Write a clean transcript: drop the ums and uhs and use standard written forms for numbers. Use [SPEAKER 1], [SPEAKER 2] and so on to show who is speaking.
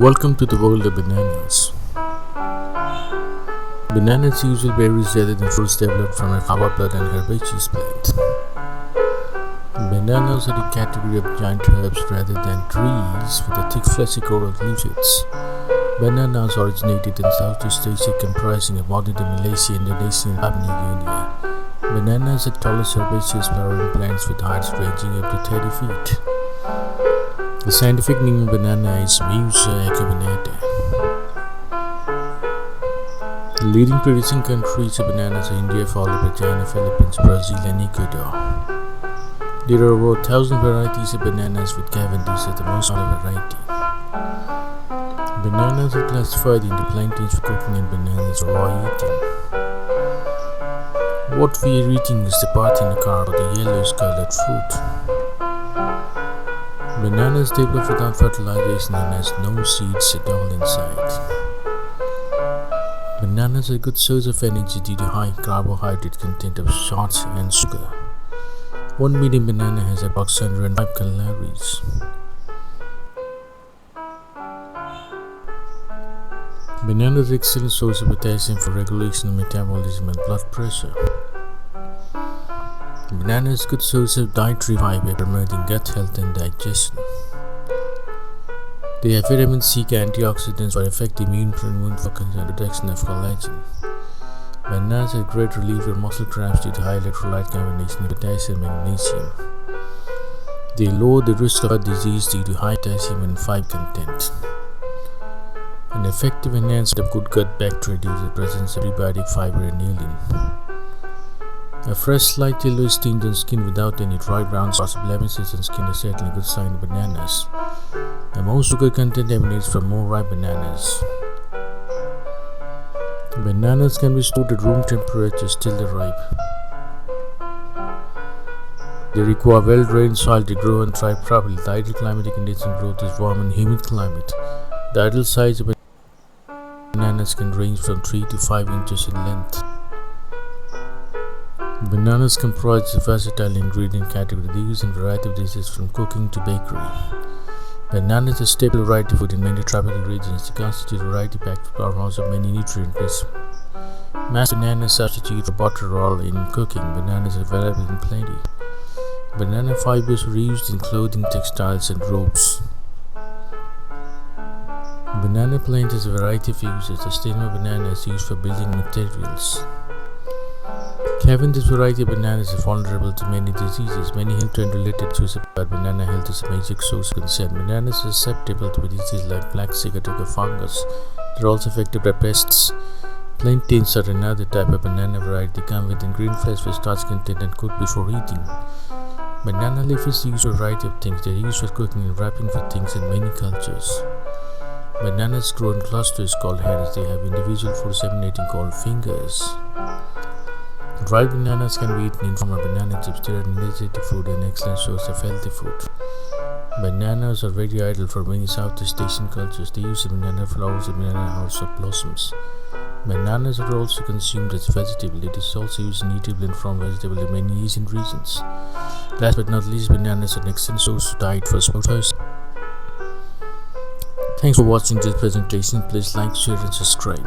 [SPEAKER 1] Welcome to the world of bananas. Bananas usually berries rather than fruits developed from a flower bud and herbaceous plant. Bananas are the category of giant herbs rather than trees with a thick fleshy core of leaflets. Bananas originated in Southeast Asia, comprising of modern-day Malaysia, Indonesia, and Papua New Guinea. Bananas are the tallest herbaceous flowering plants with heights ranging up to 30 feet. The scientific name of banana is Musa acuminata. The leading producing countries of bananas are India, followed by China, Philippines, Brazil, and Ecuador. There are over 1,000 varieties of bananas, with Cavendish as the most common variety. Bananas are classified into plantains for cooking and bananas for raw eating. What we are eating is the parthenicar, or the yellowish colored fruit. Bananas develop without fertilization and has no seeds at all inside. Bananas are a good source of energy due to high carbohydrate content of starch and sugar. 1 medium banana has approximately 105 calories. Bananas are an excellent source of potassium for regulation of metabolism and blood pressure. Banana is a good source of dietary fiber, promoting gut health and digestion. They have vitamin C, antioxidants for effective immune focus and protection of collagen. Bananas are a great relief for muscle cramps due to high electrolyte combination of potassium and magnesium. They lower the risk of heart disease due to high potassium and fiber content. An effective enhancer of good gut bacteria due to the presence of prebiotic fiber and inulin. A fresh, slight yellowish tinge on skin without any dry brown spots, blemishes on skin is certainly a good sign of bananas. The most sugar content emanates from more ripe bananas. Bananas can be stored at room temperature till they're ripe. They require well-drained soil to grow and thrive properly. The ideal climatic condition growth is warm and humid climate. The ideal size of bananas can range from 3 to 5 inches in length. Bananas comprise a versatile ingredient category. They use in a variety of dishes from cooking to bakery. Bananas are a staple variety food in many tropical regions. They constitute a variety packed powerhouse of many nutrients. Mashed bananas substitute for butter oil in cooking. Bananas are available in plenty. Banana fibers are used in clothing, textiles, and ropes. Banana plant has a variety of uses. The stem of banana is used for building materials. Cavendish variety of bananas is vulnerable to many diseases. Many health and related issues about banana health is a major source of concern. Bananas are susceptible to diseases like black sigatoka fungus. They are also affected by pests. Plantains are another type of banana variety. They come with green flesh with starch content and cooked before eating. Banana leaf is used for a variety of things. They are used for cooking and wrapping for things in many cultures. Bananas grow in clusters called heads. They have individual fruits emanating called fingers. Dried bananas can be eaten in form of banana chips. They are an energetic food and an excellent source of healthy food. Bananas are very ideal for many Southeast Asian cultures. They use the banana flowers and banana hearts or blossoms. Bananas are also consumed as a vegetable. It is also used in eatable and from vegetable in many Asian regions. Last but not least, bananas are an excellent source of diet for small person. Thanks for watching this presentation. Please like, share, and subscribe.